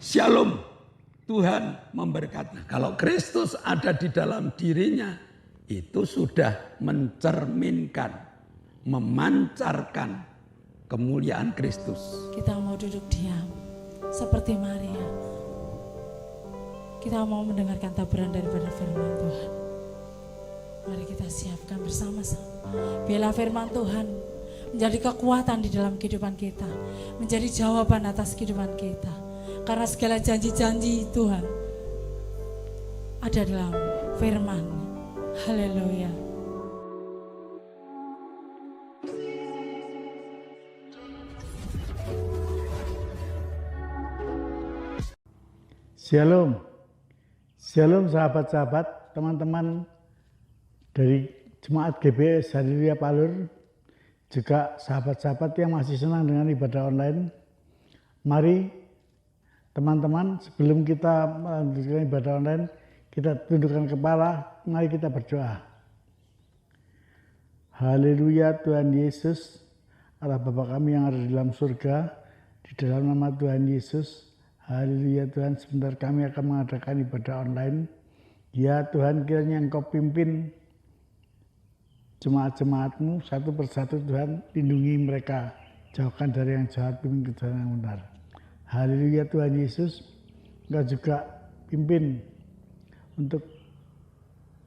Shalom, Tuhan memberkati. Kalau Kristus ada di dalam dirinya, itu sudah mencerminkan, memancarkan kemuliaan Kristus. Kita mau duduk diam seperti Maria. Kita mau mendengarkan taburan daripada firman Tuhan. Mari kita siapkan bersama-sama. Biarlah firman Tuhan menjadi kekuatan di dalam kehidupan kita, menjadi jawaban atas kehidupan kita. Karena segala janji-janji Tuhan ada dalam firman. Haleluya. Shalom, shalom sahabat-sahabat, teman-teman dari Jemaat GBS Haleluya Palur, juga sahabat-sahabat yang masih senang dengan ibadah online. Mari teman-teman, sebelum kita melanjutkan ibadah online, kita tundukkan kepala, mari kita berdoa. Haleluya Tuhan Yesus, Allah Bapa kami yang ada di dalam surga, di dalam nama Tuhan Yesus. Haleluya Tuhan, sebentar kami akan mengadakan ibadah online. Ya Tuhan, kiranya Engkau pimpin jemaat-jemaat-Mu satu persatu Tuhan, lindungi mereka, jauhkan dari yang jahat, pimpin ke jalan yang benar. Haleluya Tuhan Yesus, Engkau juga pimpin untuk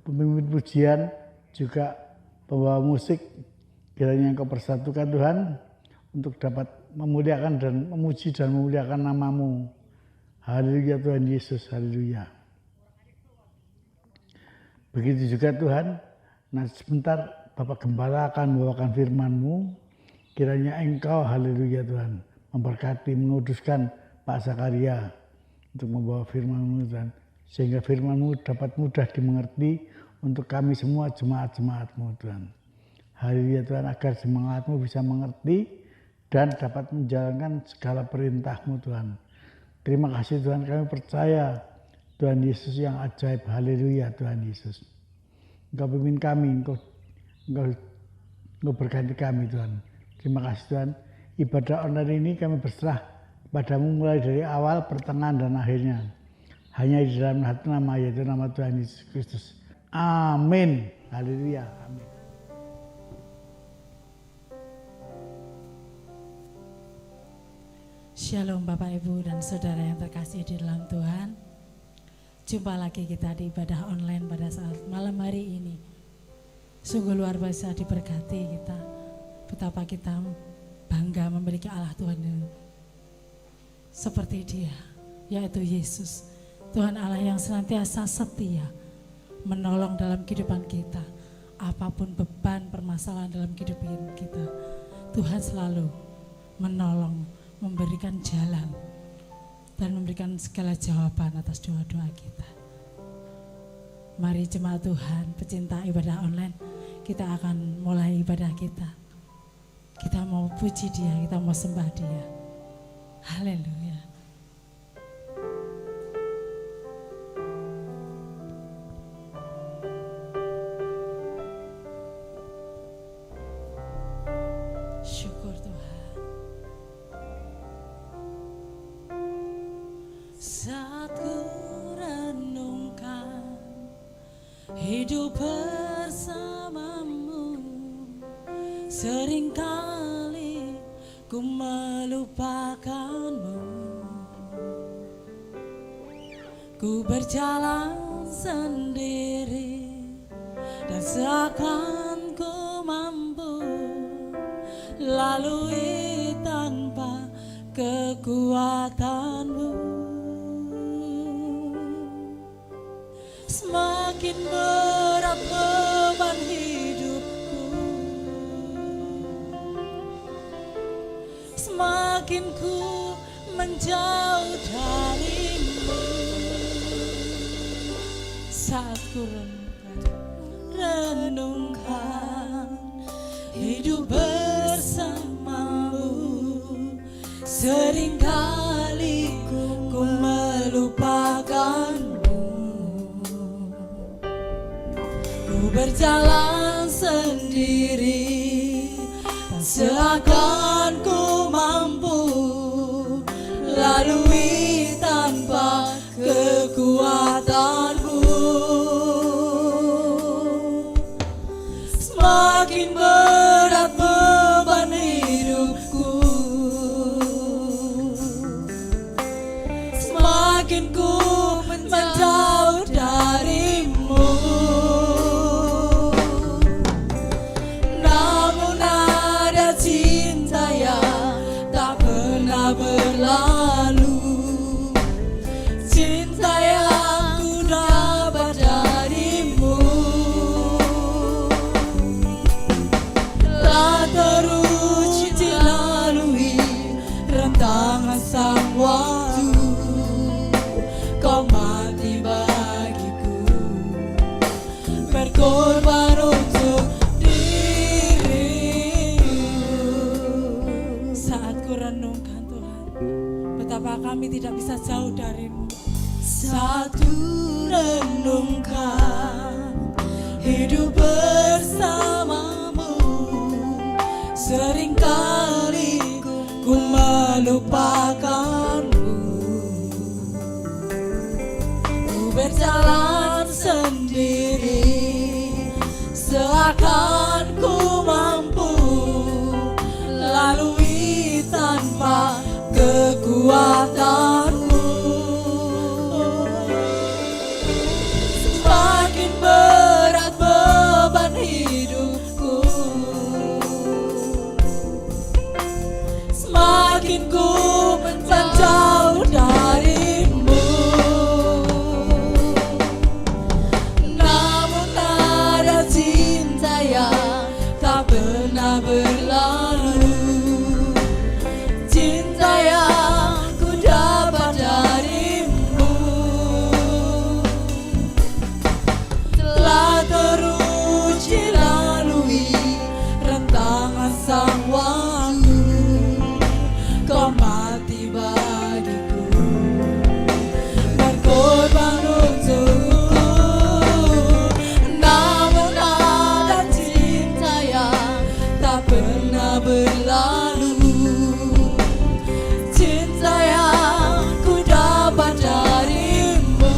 pemimpin pujian, juga pembawa musik, kiranya Engkau persatukan Tuhan, untuk dapat memuliakan dan memuji dan memuliakan nama-Mu. Haleluya Tuhan Yesus, haleluya. Begitu juga Tuhan, nah sebentar Bapak Gembala akan membawakan firman-Mu, kiranya Engkau, haleluya Tuhan, memberkati, menguduskan Pak Zakaria untuk membawa firman-Mu Tuhan, sehingga firman-Mu dapat mudah dimengerti untuk kami semua jemaat-jemaat-Mu Tuhan. Haleluya Tuhan, agar semangat-Mu bisa mengerti dan dapat menjalankan segala perintah-Mu Tuhan. Terima kasih Tuhan, kami percaya Tuhan Yesus yang ajaib. Haleluya Tuhan Yesus. Engkau pimpin kami, Engkau berkati kami Tuhan. Terima kasih Tuhan. Ibadah online ini kami berserah padamu mulai dari awal, pertengahan dan akhirnya. Hanya di dalam satu nama, yaitu nama Tuhan Yesus Kristus. Amin. Haleluya. Amin. Shalom Bapak Ibu dan Saudara yang terkasih di dalam Tuhan. Jumpa lagi kita di ibadah online pada saat malam hari ini. Sungguh luar biasa diberkati kita. Betapa kita bangga memiliki Allah Tuhan yang seperti Dia, yaitu Yesus. Tuhan Allah yang senantiasa setia menolong dalam kehidupan kita. Apapun beban permasalahan dalam kehidupan kita, Tuhan selalu menolong, memberikan jalan dan memberikan segala jawaban atas doa-doa kita. Mari jemaat Tuhan, pecinta ibadah online, kita akan mulai ibadah kita. Kita mau puji Dia, kita mau sembah Dia. Haleluya. Syukur Tuhan. Saat ku renungkan hidup bersamamu, seringkali ku melupakanmu. Ku berjalan sendiri dan seakan ku mampu lalui tanpa kekuatanmu. Semakin berat beban hidupku, semakin ku menjauh darimu. Saat ku renungkan hidup bersamamu, seringkali ku melupakanmu. Ku berjalan sendiri dan seakan ku mampu lalui tanpa berkorban untuk dirimu. Saat ku renungkan Tuhan, betapa kami tidak bisa jauh darimu. Saat ku renungkan hidup bersamamu, seringkali ku melupakanmu. Ku berjalan sendiri, seakan ku mampu lalui tanpa kekuatanmu. Semakin berat beban hidupku, semakin ku menjauh darimu. Namun ada cinta yang tak pernah berlalu, cinta yang ku dapat darimu. Telah teruji lalui rentangan sang waktu, kau mati bagiku, berkorban untukku. Namun ada cinta yang tak pernah berlalu, cinta yang ku dapat darimu.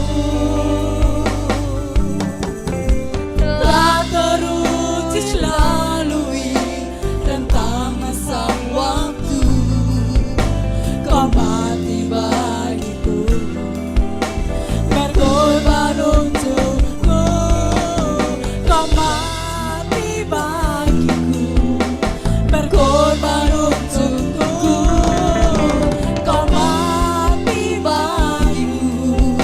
Telah teruji lalui rentangan sang waktu, kau mati bagiku, berkorban untukku. Kau mati bagiku, berkorban untukku. Kau mati bagiku,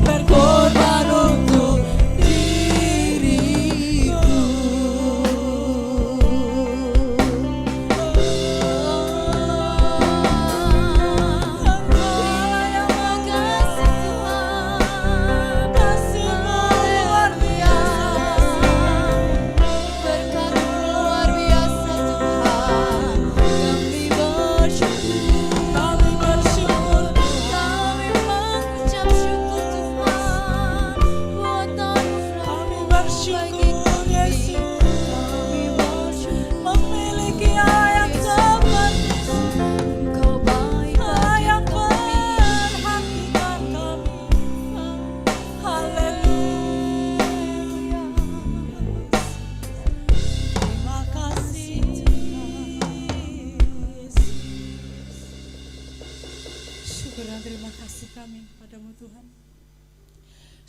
berkorban untuk diriku. Engkaulah yang mengasihi Tuhan, kasih-Mu luar biasa, berkat-Mu luar biasa Tuhan. Kami bersyukur, kami bersyukur, kami mengucap syukur Tuhan, buatan-Mu kami bersyukur Yesus. Kami bersyukur memiliki Allah yang seperti Engkau baik, Allah yang perhatikan kami. Haleluya. Terima kasih Yesus. Syukur dan terima kasih kami kepadamu Tuhan.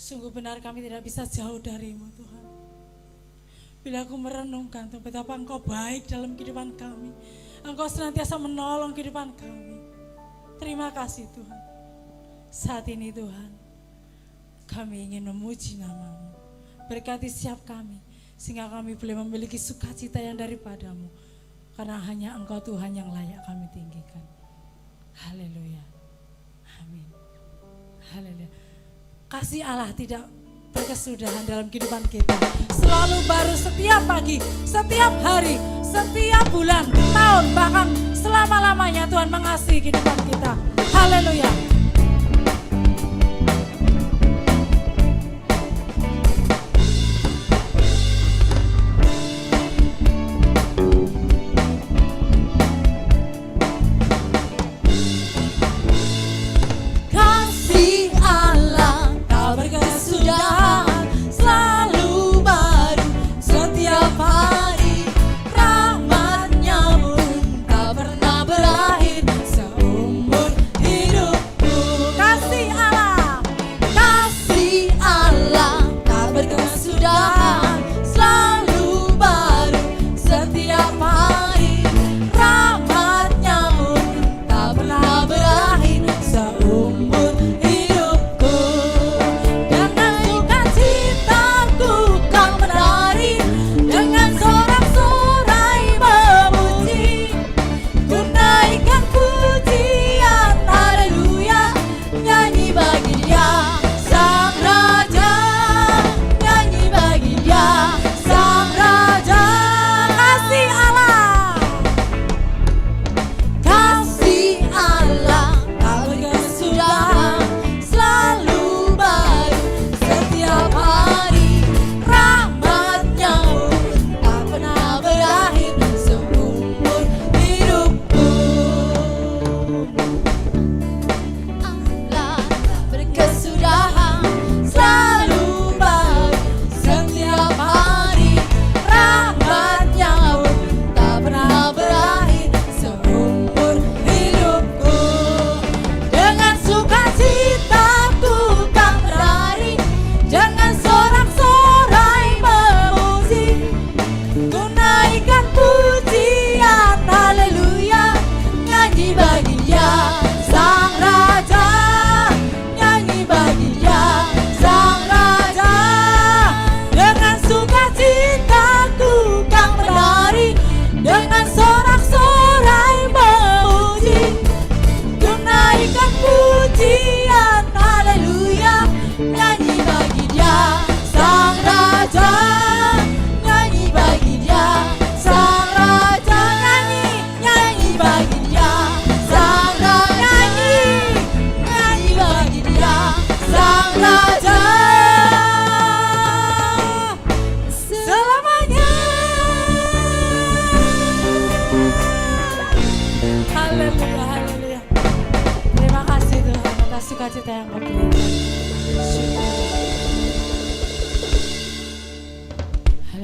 Sungguh benar kami tidak bisa jauh darimu Tuhan. Bila aku merenungkan Tuhan, betapa Engkau baik dalam kehidupan kami, Engkau senantiasa menolong kehidupan kami. Terima kasih Tuhan. Saat ini Tuhan, kami ingin memuji nama-Mu. Berkati setiap kami, sehingga kami boleh memiliki sukacita yang daripada-Mu. Karena hanya Engkau Tuhan yang layak kami tinggikan. Haleluya. Amin. Haleluya. Kasih Allah tidak berkesudahan dalam kehidupan kita. Selalu baru setiap pagi, setiap hari, setiap bulan, tahun, bahkan selama-lamanya Tuhan mengasihi kehidupan kita. Haleluya. Kasih Allah tak berkesudahan, selalu baru setiap hari. Rahmat-Nya pun tak pernah berakhir seumur hidupku.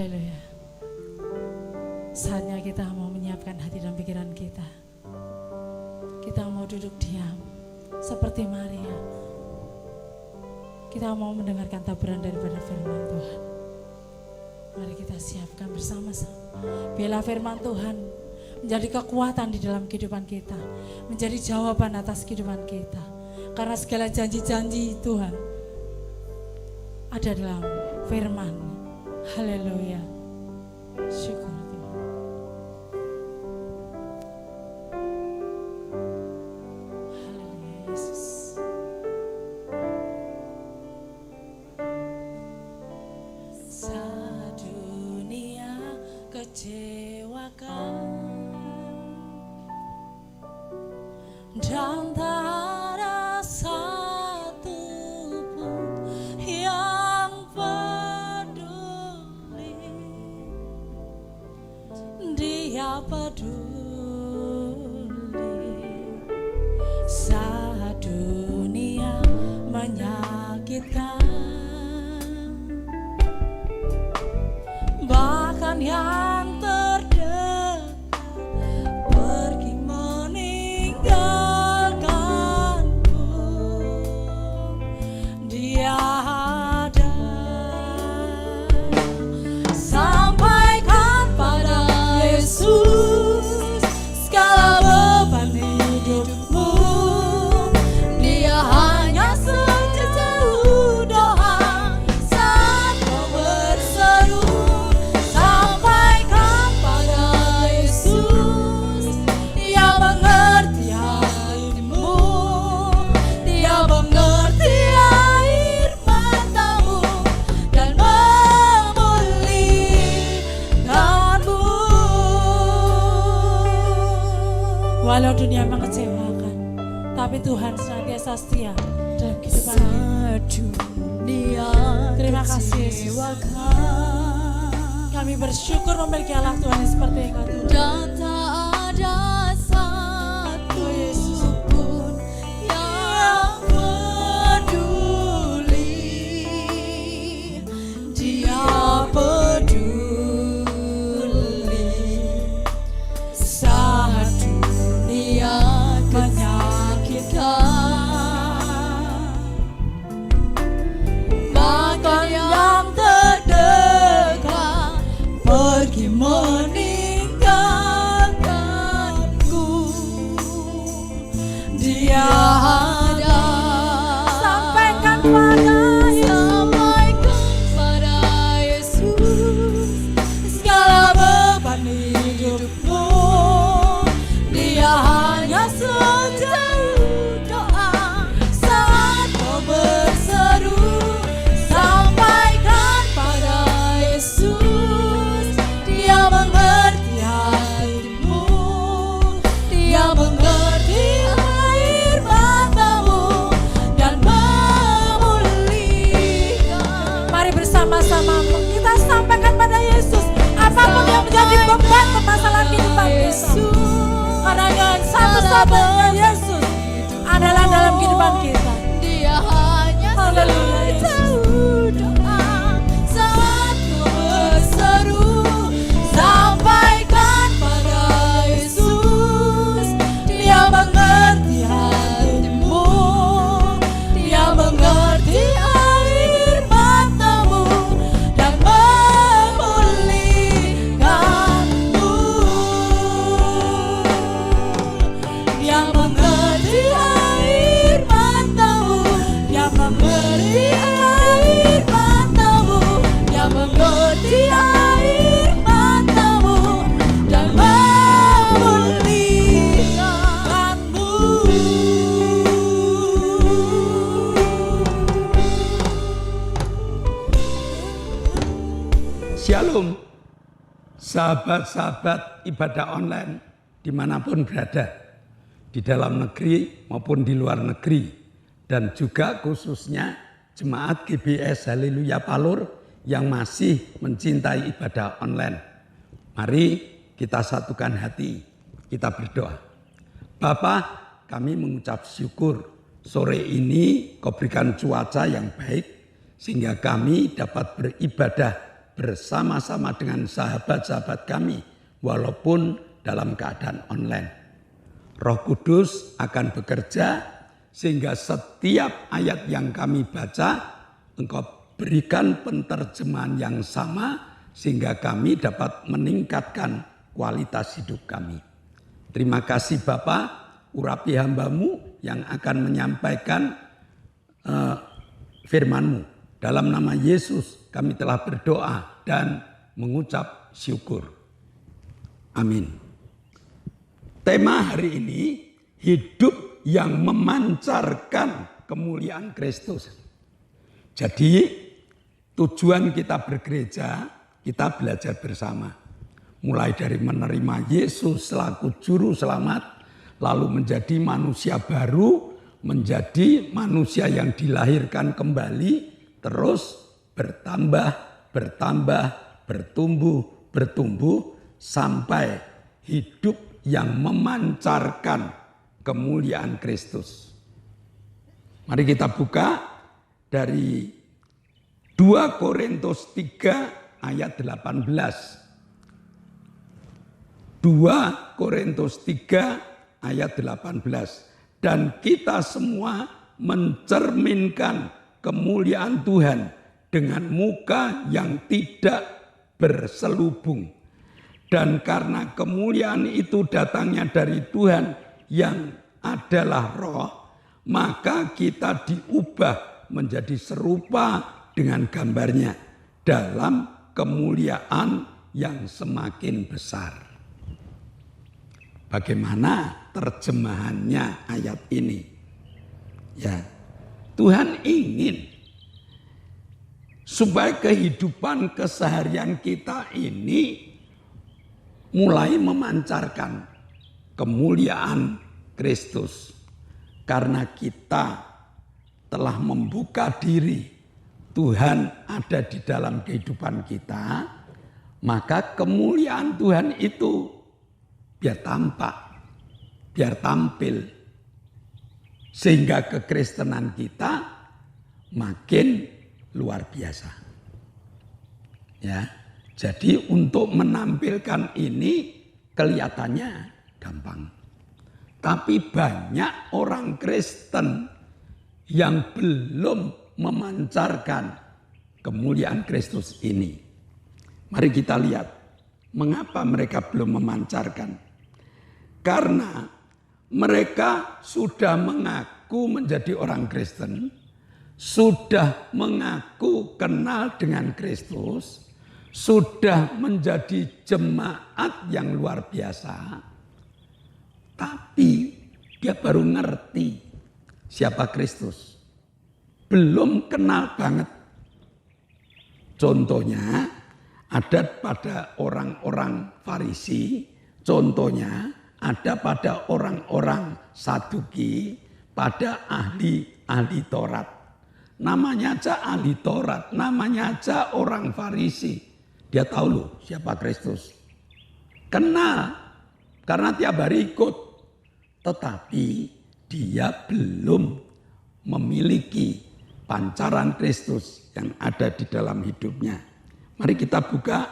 Haleluya. Saatnya kita mau menyiapkan hati dan pikiran kita. Kita mau duduk diam seperti Maria. Kita mau mendengarkan taburan daripada firman Tuhan. Mari kita siapkan bersama-sama. Biarlah firman Tuhan menjadi kekuatan di dalam kehidupan kita, menjadi jawaban atas kehidupan kita. Karena segala janji-janji Tuhan ada dalam firman. Haleluya. Syukur Tuhan. Haleluya Yesus. Sedunia kecewakan dan tak ada satu pun yang peduli. Dia peduli saat dunia menyakitkan, bahkan yang terdekat pergi meninggalkanku. Dia ada. Sampaikan pada Yesus segala beban hidupmu. Dia hanya sejauh doa saat kau berseru. Sampaikan pada Yesus, Dia mengerti hatimu. Dia mengerti air matamu dan memulihkanmu. Walau dunia mengecewakan, tapi Tuhan senantiasa setia dalam kehidupan kita. Terima kasih Yesus. Kami bersyukur memiliki Allah Tuhan yang seperti Engkau Tuhan. Dan tak ada satu pun yang peduli. Dia peduli saat dunia menyakitkan, bahkan yang terdekat pergi meninggalkanku. Dia ada. Sampaikan pada Yesus segala beban hidupmu. Dia hanya sejauh doa saat kau berseru. Sampaikan pada Yesus, Dia mengerti hatimu. Dia mengerti air matamu dan memulihkan. mari bersama-sama kita sampaikan pada Yesus apapun yang menjadi beban permasalahan kehidupan kita. Karena yang satu-satunya Yesus adalah dalam kehidupan kita. Dia hanya Haleluya, Yesus. sejauh doa saat kau berseru. Sampaikan pada Yesus, Dia mengerti hatimu. Dia mengerti air matamu dan memulihkanmu. Dia mengerti air matamu. Dia mengerti air matamu. Dia mengerti air matamu dan memulihkanmu. Shalom, sahabat-sahabat ibadah online dimanapun berada, di dalam negeri maupun di luar negeri, dan juga khususnya jemaat GBS Haleluya Palur yang masih mencintai ibadah online. Mari kita satukan hati, kita berdoa. Bapa, kami mengucap syukur sore ini Kau berikan cuaca yang baik sehingga kami dapat beribadah bersama-sama dengan sahabat-sahabat kami walaupun dalam keadaan online. Roh Kudus akan bekerja sehingga setiap ayat yang kami baca Engkau berikan penterjemahan yang sama sehingga kami dapat meningkatkan kualitas hidup kami. Terima kasih Bapa, urapi hamba-Mu yang akan menyampaikan firman-Mu. Dalam nama Yesus kami telah berdoa dan mengucap syukur. Amin. Tema hari ini, hidup yang memancarkan kemuliaan Kristus. Jadi tujuan kita bergereja, kita belajar bersama. Mulai dari menerima Yesus selaku juru selamat, lalu menjadi manusia baru, menjadi manusia yang dilahirkan kembali, terus bertambah, bertumbuh, sampai hidup yang memancarkan kemuliaan Kristus. Mari kita buka dari 2 Korintus 3 ayat 18. 2 Korintus 3 ayat 18. Dan kita semua mencerminkan kemuliaan Tuhan dengan muka yang tidak berselubung. Dan karena kemuliaan itu datangnya dari Tuhan yang adalah roh, maka kita diubah menjadi serupa dengan gambarnya dalam kemuliaan yang semakin besar. Bagaimana terjemahannya ayat ini? Ya, Tuhan ingin supaya kehidupan keseharian kita ini mulai memancarkan kemuliaan Kristus. Karena kita telah membuka diri, Tuhan ada di dalam kehidupan kita, maka kemuliaan Tuhan itu biar tampak, biar tampil. Sehingga kekristenan kita makin luar biasa. Ya, jadi untuk menampilkan ini kelihatannya gampang. Tapi banyak orang Kristen yang belum memancarkan kemuliaan Kristus ini. Mari kita lihat mengapa mereka belum memancarkan. Karena mereka sudah mengaku menjadi orang Kristen, sudah mengaku kenal dengan Kristus, sudah menjadi jemaat yang luar biasa, tapi dia baru ngerti siapa Kristus. Belum kenal banget. Contohnya ada pada orang-orang Farisi, contohnya ada pada orang-orang Saduki, pada ahli Taurat. Namanya aja ahli Taurat, namanya aja orang Farisi. Dia tahu loh siapa Kristus. Kenal, karena tiap hari ikut. Tetapi dia belum memiliki pancaran Kristus yang ada di dalam hidupnya. Mari kita buka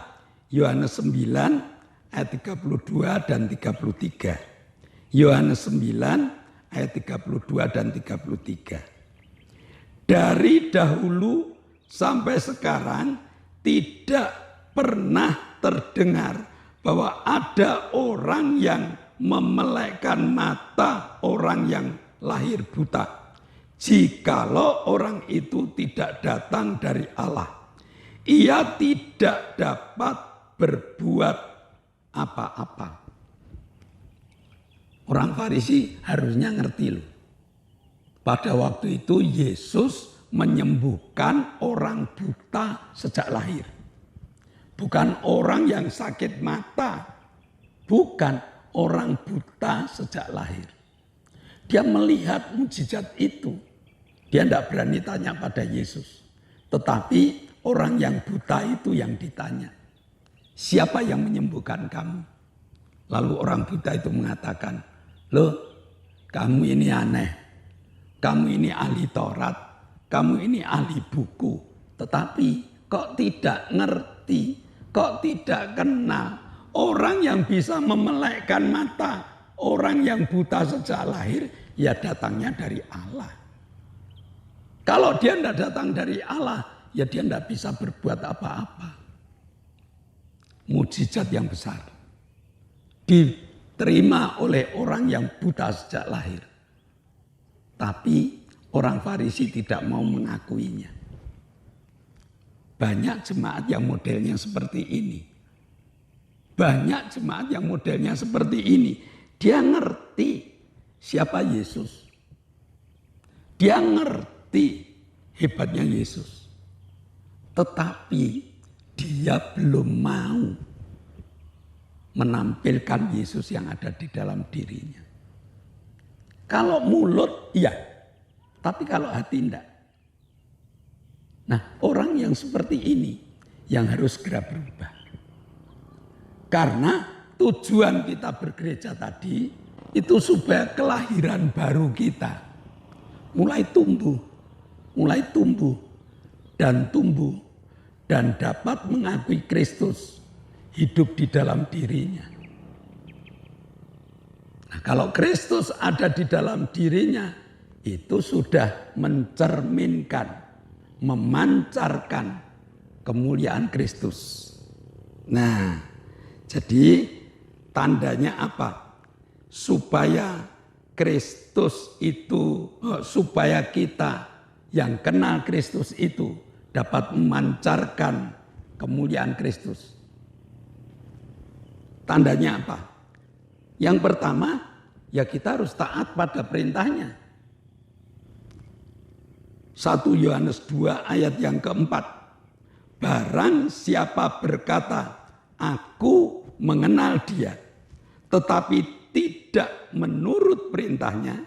Yohanes 9 ayat 32 dan 33. Yohanes 9 ayat 32 dan 33. Dari dahulu sampai sekarang tidak pernah terdengar bahwa ada orang yang memelekkan mata orang yang lahir buta. Jikalau orang itu tidak datang dari Allah, ia tidak dapat berbuat apa-apa. Orang Farisi harusnya ngerti loh. Pada waktu itu Yesus menyembuhkan orang buta sejak lahir. Bukan orang yang sakit mata. Bukan orang buta sejak lahir. Dia melihat mukjizat itu. Dia tidak berani tanya pada Yesus. Tetapi orang yang buta itu yang ditanya. Siapa yang menyembuhkan kamu? Lalu orang buta itu mengatakan, loh kamu ini aneh. Kamu ini ahli Taurat. Kamu ini ahli buku. Tetapi kok tidak ngerti, kok tidak kenal. Orang yang bisa memelekkan mata, orang yang buta sejak lahir, ya datangnya dari Allah. Kalau dia tidak datang dari Allah, ya dia tidak bisa berbuat apa-apa. Mujizat yang besar diterima oleh orang yang buta sejak lahir. Tapi orang Farisi tidak mau mengakuinya. Banyak jemaat yang modelnya seperti ini. Banyak jemaat yang modelnya seperti ini. Dia ngerti siapa Yesus. Dia ngerti hebatnya Yesus. Tetapi dia belum mau menampilkan Yesus yang ada di dalam dirinya. Kalau mulut, iya. Tapi kalau hati enggak. Nah, orang yang seperti ini yang harus segera berubah. Karena tujuan kita bergereja tadi itu supaya kelahiran baru kita mulai tumbuh dan dapat mengakui Kristus hidup di dalam dirinya. Nah, kalau Kristus ada di dalam dirinya, itu sudah mencerminkan, memancarkan kemuliaan Kristus. Nah, jadi tandanya apa? Supaya Kristus itu, supaya kita yang kenal Kristus itu dapat memancarkan kemuliaan Kristus. Tandanya apa? Yang pertama, ya kita harus taat pada perintahnya. 1 Yohanes 2 ayat yang keempat. Barang siapa berkata, aku mengenal dia, tetapi tidak menurut perintahnya,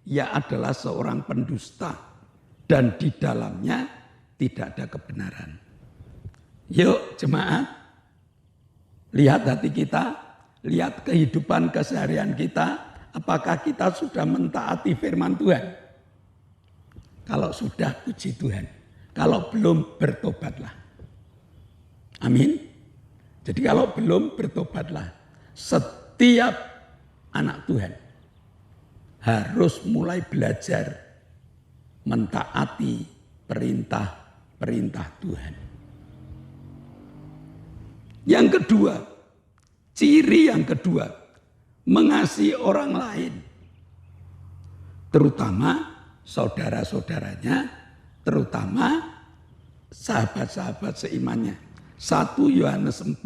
ia adalah seorang pendusta dan di dalamnya tidak ada kebenaran. Yuk jemaat, lihat hati kita, lihat kehidupan keseharian kita, apakah kita sudah mentaati firman Tuhan? Kalau sudah, puji Tuhan. Kalau belum, bertobatlah. Amin. Jadi kalau belum, bertobatlah. Setiap anak Tuhan harus mulai belajar mentaati perintah-perintah Tuhan. Yang kedua, ciri yang kedua, mengasihi orang lain. Terutama saudara-saudaranya, terutama sahabat-sahabat seimannya. 1 Yohanes 4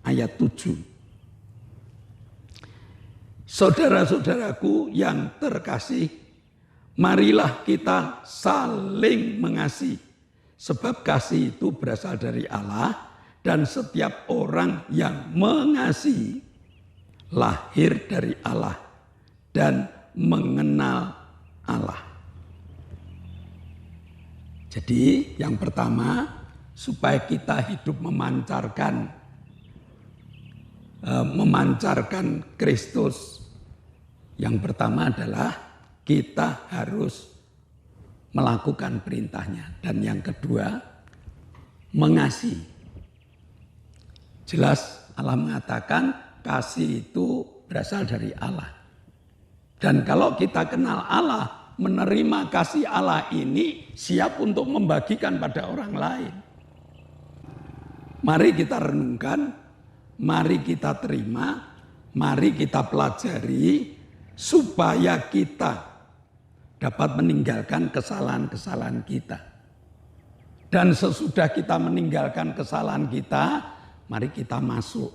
ayat 7. Saudara-saudaraku yang terkasih, marilah kita saling mengasihi. Sebab kasih itu berasal dari Allah dan setiap orang yang mengasihi lahir dari Allah dan mengenal Allah. Jadi yang pertama, supaya kita hidup memancarkan Kristus. Yang pertama adalah kita harus melakukan perintahnya. Dan yang kedua, mengasihi. Jelas Allah mengatakan kasih itu berasal dari Allah. Dan kalau kita kenal Allah, menerima kasih Allah ini siap untuk membagikan pada orang lain. Mari kita renungkan, mari kita terima, mari kita pelajari supaya kita dapat meninggalkan kesalahan-kesalahan kita. Dan sesudah kita meninggalkan kesalahan kita, mari kita masuk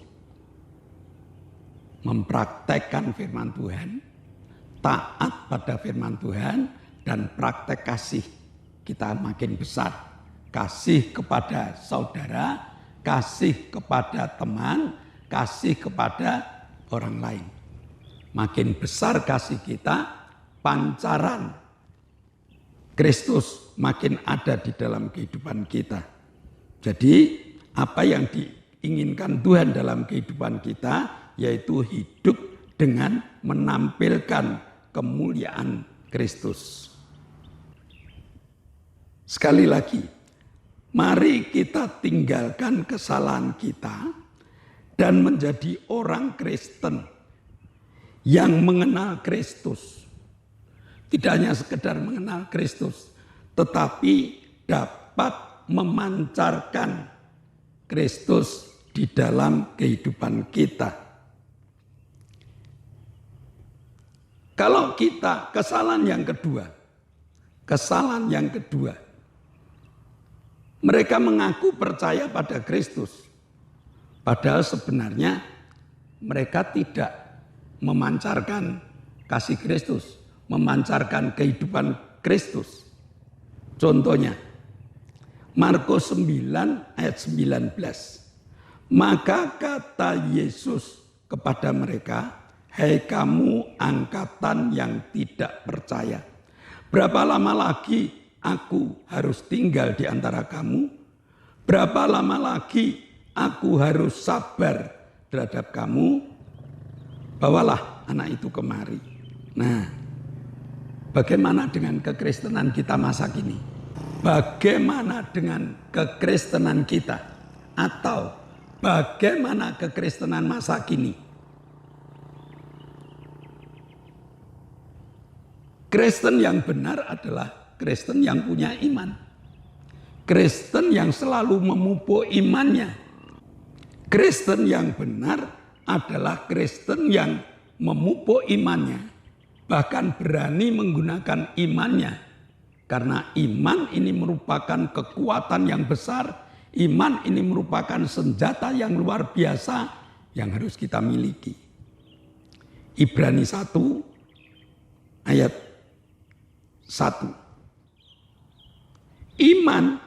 mempraktekkan firman Tuhan, taat pada firman Tuhan, dan praktek kasih kita makin besar. Kasih kepada saudara, kasih kepada teman, kasih kepada orang lain. Makin besar kasih kita, pancaran Kristus makin ada di dalam kehidupan kita. Jadi apa yang diinginkan Tuhan dalam kehidupan kita, yaitu hidup dengan menampilkan kemuliaan Kristus. Sekali lagi, Mari kita tinggalkan kesalahan kita dan menjadi orang Kristen yang mengenal Kristus. Tidak hanya sekedar mengenal Kristus, tetapi dapat memancarkan Kristus di dalam kehidupan kita. Kalau kita kesalahan yang kedua, mereka mengaku percaya pada Kristus, padahal sebenarnya mereka tidak memancarkan kasih Kristus, memancarkan kehidupan Kristus. Contohnya, Markus 9 ayat 19. Maka kata Yesus kepada mereka, "Hai kamu angkatan yang tidak percaya, berapa lama lagi aku harus tinggal di antara kamu? Berapa lama lagi aku harus sabar terhadap kamu? Bawalah anak itu kemari." Nah, bagaimana dengan kekristenan kita masa kini? Bagaimana dengan kekristenan kita? Atau bagaimana kekristenan masa kini? Kristen yang benar adalah Kristen yang punya iman. Kristen yang selalu memupuk imannya. Kristen yang benar adalah Kristen yang memupuk imannya, bahkan berani menggunakan imannya. Karena iman ini merupakan kekuatan yang besar, iman ini merupakan senjata yang luar biasa yang harus kita miliki. Ibrani 1 ayat 1. Iman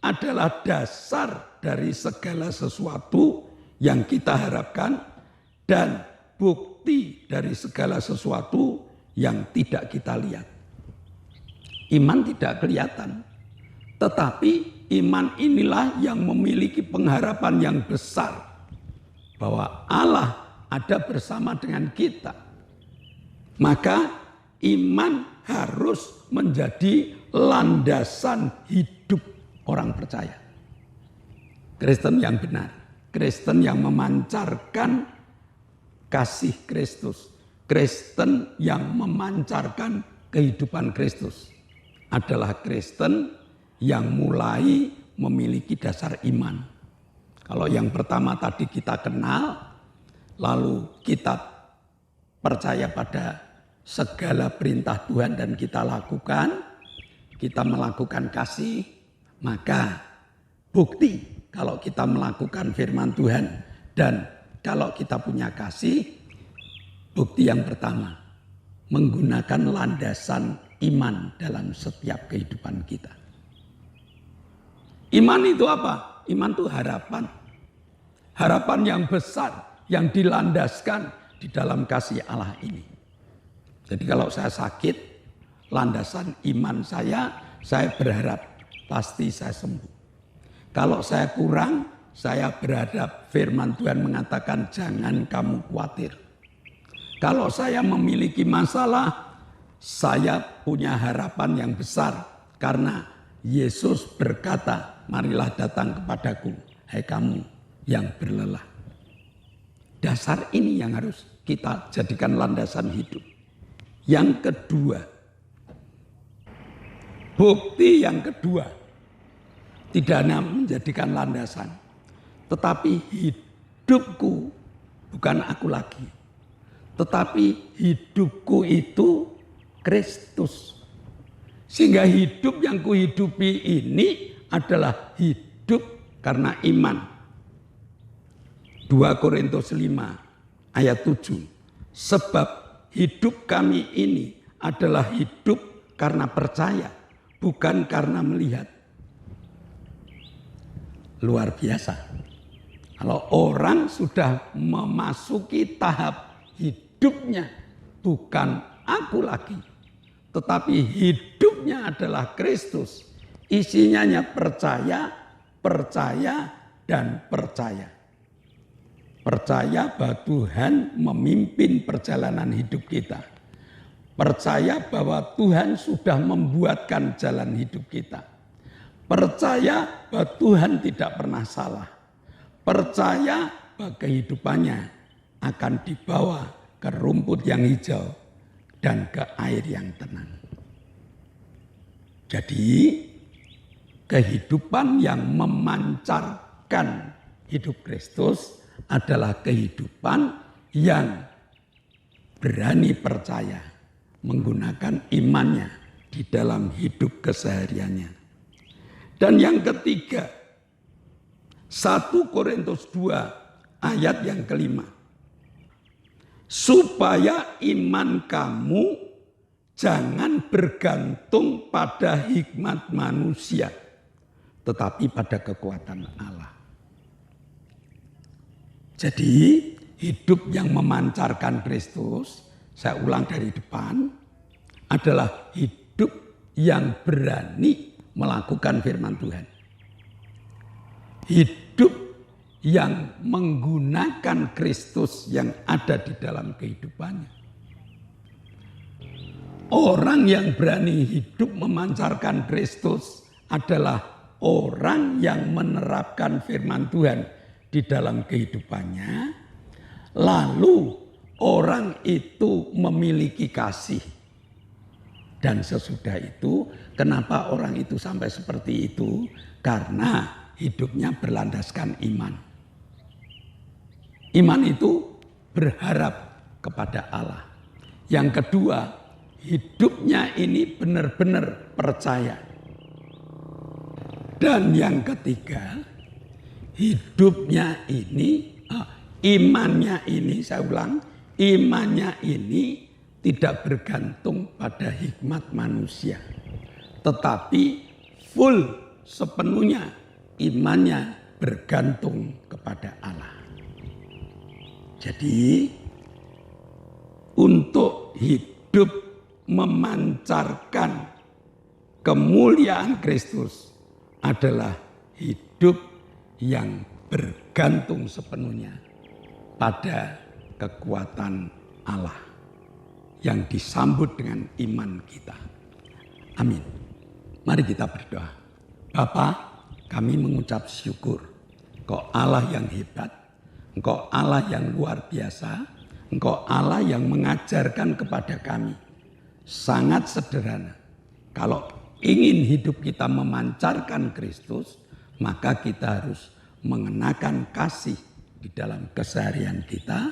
adalah dasar dari segala sesuatu yang kita harapkan dan bukti dari segala sesuatu yang tidak kita lihat. Iman tidak kelihatan, tetapi iman inilah yang memiliki pengharapan yang besar bahwa Allah ada bersama dengan kita. Maka iman harus menjadi landasan hidup orang percaya. Kristen yang benar, Kristen yang memancarkan kasih Kristus, Kristen yang memancarkan kehidupan Kristus adalah Kristen yang mulai memiliki dasar iman. Kalau yang pertama tadi kita kenal, lalu kita percaya pada segala perintah Tuhan dan kita lakukan, kita melakukan kasih, maka bukti kalau kita melakukan firman Tuhan dan kalau kita punya kasih, bukti yang pertama, menggunakan landasan iman dalam setiap kehidupan kita. Iman itu apa? Iman itu harapan. Harapan yang besar yang dilandaskan di dalam kasih Allah ini. Jadi kalau saya sakit, landasan iman saya berharap pasti saya sembuh. Kalau saya kurang, saya berharap firman Tuhan mengatakan jangan kamu khawatir. Kalau saya memiliki masalah, saya punya harapan yang besar karena Yesus berkata, marilah datang kepadaku, hai kamu yang berlelah. Dasar ini yang harus kita jadikan landasan hidup. Yang kedua, bukti yang kedua, tidak hanya menjadikan landasan, tetapi hidupku bukan aku lagi, tetapi hidupku itu Kristus. Sehingga hidup yang kuhidupi ini adalah hidup karena iman. 2 Korintus 5 ayat 7. Sebab hidup kami ini adalah hidup karena percaya, bukan karena melihat. Luar biasa. Kalau orang sudah memasuki tahap hidupnya bukan aku lagi, tetapi hidupnya adalah Kristus. Isinya hanya percaya, percaya, dan percaya. Percaya bahwa Tuhan memimpin perjalanan hidup kita. Percaya bahwa Tuhan sudah membuatkan jalan hidup kita. Percaya bahwa Tuhan tidak pernah salah. Percaya bahwa kehidupannya akan dibawa ke rumput yang hijau dan ke air yang tenang. Jadi kehidupan yang memancarkan hidup Kristus adalah kehidupan yang berani percaya, menggunakan imannya di dalam hidup kesehariannya. Dan yang ketiga, 1 Korintus 2 ayat yang kelima. Supaya iman kamu jangan bergantung pada hikmat manusia, tetapi pada kekuatan Allah. Jadi hidup yang memancarkan Kristus, saya ulang dari depan, adalah hidup yang berani melakukan firman Tuhan. Hidup yang menggunakan Kristus yang ada di dalam kehidupannya. Orang yang berani hidup memancarkan Kristus adalah orang yang menerapkan firman Tuhan di dalam kehidupannya, lalu orang itu memiliki kasih. Dan sesudah itu, kenapa orang itu sampai seperti itu? Karena hidupnya berlandaskan iman. Iman itu berharap kepada Allah. Yang kedua, hidupnya ini benar-benar percaya. Dan yang ketiga, hidupnya ini, imannya ini, saya ulang, imannya ini tidak bergantung pada hikmat manusia. Tetapi full sepenuhnya imannya bergantung kepada Allah. Jadi untuk hidup memancarkan kemuliaan Kristus adalah hidup yang bergantung sepenuhnya pada kekuatan Allah yang disambut dengan iman kita. Amin. Mari kita berdoa. Bapa, kami mengucap syukur. Engkau Allah yang hebat, Engkau Allah yang luar biasa, Engkau Allah yang mengajarkan kepada kami. Sangat sederhana. Kalau ingin hidup kita memancarkan Kristus, maka kita harus mengenakan kasih di dalam keseharian kita,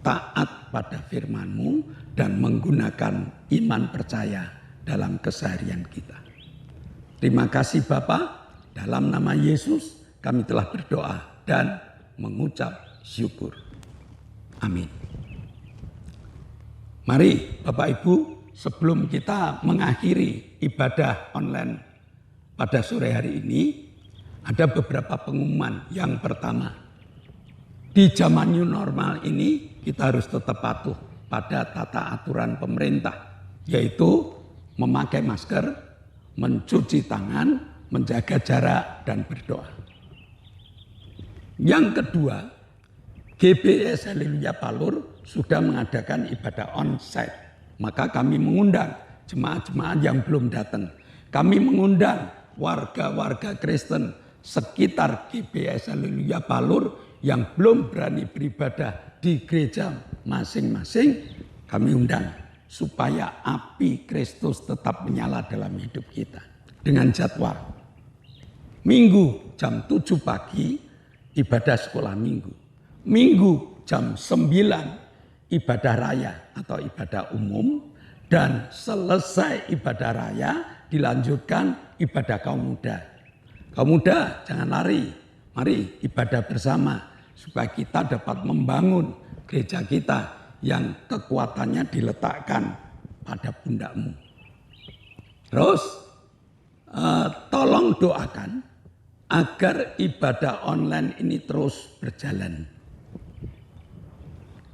taat pada firman-Mu, dan menggunakan iman percaya dalam keseharian kita. Terima kasih Bapa, dalam nama Yesus kami telah berdoa dan mengucap syukur. Amin. Mari Bapak Ibu, sebelum kita mengakhiri ibadah online pada sore hari ini, ada beberapa pengumuman. Yang pertama, di zaman new normal ini kita harus tetap patuh pada tata aturan pemerintah, yaitu memakai masker, mencuci tangan, menjaga jarak, dan berdoa. Yang kedua, GBS Haleluya Palur sudah mengadakan ibadah onsite. Maka kami mengundang jemaat-jemaat yang belum datang. Kami mengundang warga-warga Kristen sekitar GBS Haleluya Palur yang belum berani beribadah di gereja masing-masing. Kami undang supaya api Kristus tetap menyala dalam hidup kita. Dengan jadwal Minggu jam 7 pagi ibadah sekolah minggu. Minggu jam 9 ibadah raya atau ibadah umum, dan selesai ibadah raya dilanjutkan ibadah kaum muda. Kaum muda jangan lari, mari ibadah bersama supaya kita dapat membangun gereja kita yang kekuatannya diletakkan pada pundakmu. Terus tolong doakan agar ibadah online ini terus berjalan.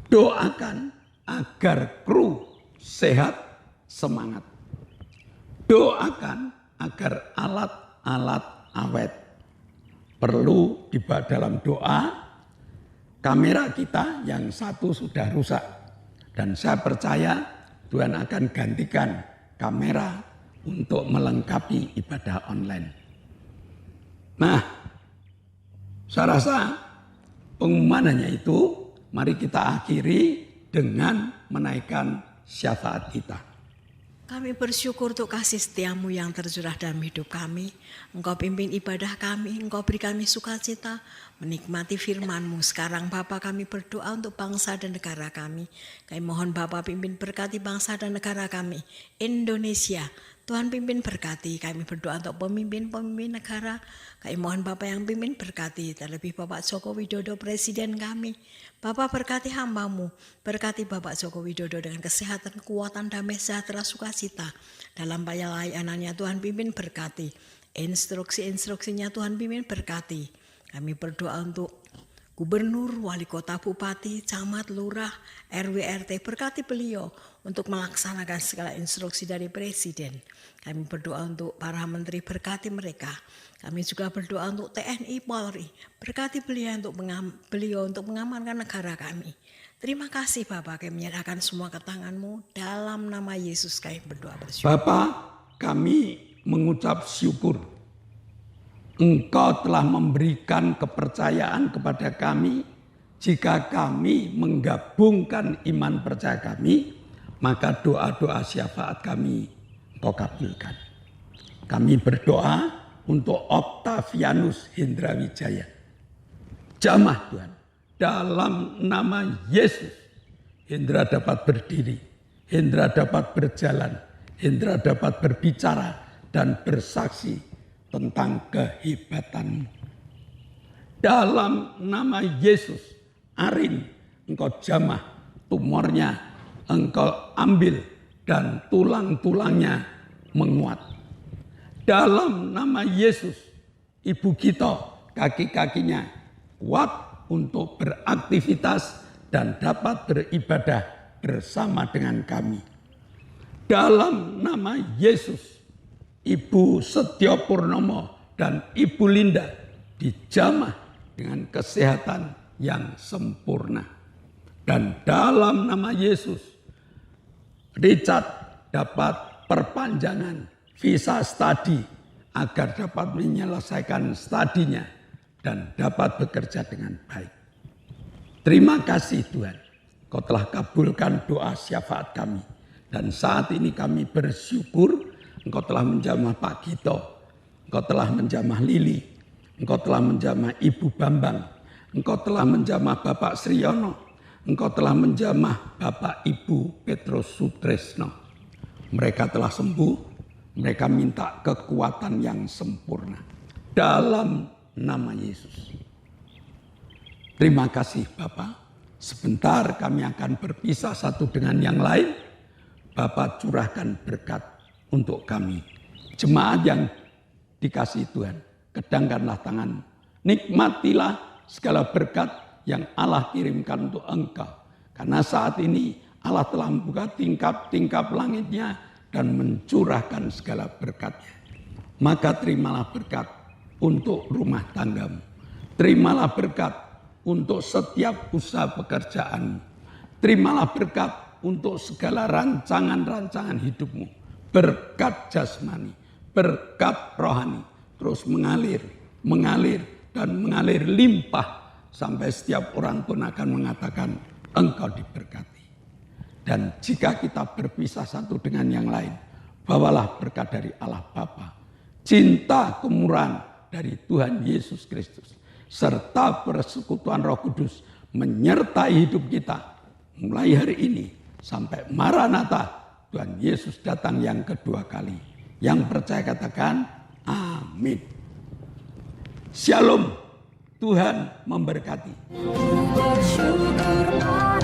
Doakan agar kru sehat, semangat. Doakan agar alat-alat awet. Perlu dibawa dalam doa. Kamera kita yang satu sudah rusak. Dan saya percaya Tuhan akan gantikan kamera untuk melengkapi ibadah online. Nah, saya rasa pengumumannya itu mari kita akhiri dengan menaikkan syafaat kita. Kami bersyukur untuk kasih setiamu yang tercurah dalam hidup kami. Engkau pimpin ibadah kami, Engkau beri kami sukacita, menikmati firman-Mu. Sekarang Bapa, kami berdoa untuk bangsa dan negara kami. Kami mohon Bapa pimpin berkati bangsa dan negara kami, Indonesia. Tuhan pimpin berkati, kami berdoa untuk pemimpin-pemimpin negara. Kami mohon Bapak yang pimpin berkati, terlebih Bapak Joko Widodo Presiden kami. Bapak berkati hamba-Mu, berkati Bapak Joko Widodo dengan kesehatan, kekuatan, damai, sejahtera, sukacita. Dalam pelayanannya Tuhan pimpin berkati, instruksi-instruksinya Tuhan pimpin berkati. Kami berdoa untuk Gubernur, Wali Kota, Bupati, Camat, Lurah, RW, RT, berkati beliau untuk melaksanakan segala instruksi dari Presiden. Kami berdoa untuk para menteri, berkati mereka. Kami juga berdoa untuk TNI, Polri, berkati beliau untuk mengamankan negara kami. Terima kasih Bapak, kami menyerahkan semua ke tangan-Mu. Dalam nama Yesus kami berdoa bersyukur. Bapak, kami mengucap syukur. Engkau telah memberikan kepercayaan kepada kami. Jika kami menggabungkan iman percaya kami, maka doa-doa syafaat kami Engkau kabulkan. Kami berdoa untuk Octavianus Hendrawijaya. Jamah Tuhan, dalam nama Yesus, Hendra dapat berdiri, Hendra dapat berjalan, Hendra dapat berbicara dan bersaksi tentang kehebatan-Mu. Dalam nama Yesus, Arin, Engkau jamah, tumornya Engkau ambil dan tulang-tulangnya menguat. Dalam nama Yesus, Ibu Gito, kaki-kakinya kuat untuk beraktivitas dan dapat beribadah bersama dengan kami. Dalam nama Yesus, Ibu Setyo Purnomo dan Ibu Linda dijamah dengan kesehatan yang sempurna. Dan dalam nama Yesus, Richard dapat perpanjangan visa studi agar dapat menyelesaikan studinya dan dapat bekerja dengan baik. Terima kasih Tuhan, Kau telah kabulkan doa syafaat kami. Dan saat ini kami bersyukur Engkau telah menjamah Pak Gito, Engkau telah menjamah Lili, Engkau telah menjamah Ibu Bambang, Engkau telah menjamah Bapak Sriyono, Engkau telah menjamah Bapak Ibu Petrus Sutresno. Mereka telah sembuh, mereka minta kekuatan yang sempurna. Dalam nama Yesus. Terima kasih Bapak. Sebentar kami akan berpisah satu dengan yang lain. Bapak curahkan berkat untuk kami. Jemaat yang dikasihi Tuhan, kedangkanlah tangan. Nikmatilah segala berkat yang Allah kirimkan untuk engkau. Karena saat ini Allah telah membuka tingkap-tingkap langitnya dan mencurahkan segala berkatnya. Maka terimalah berkat untuk rumah tanggamu. Terimalah berkat untuk setiap usaha pekerjaanmu. Terimalah berkat untuk segala rancangan-rancangan hidupmu. Berkat jasmani, berkat rohani terus mengalir dan mengalir limpah sampai setiap orang pun akan mengatakan engkau diberkati. Dan jika kita berpisah satu dengan yang lain, bawalah berkat dari Allah Bapa, cinta kemurahan dari Tuhan Yesus Kristus, serta persekutuan Roh Kudus menyertai hidup kita mulai hari ini sampai Maranatha. Tuhan Yesus datang yang kedua kali. Yang percaya katakan amin. Shalom. Tuhan memberkati. Bersyukur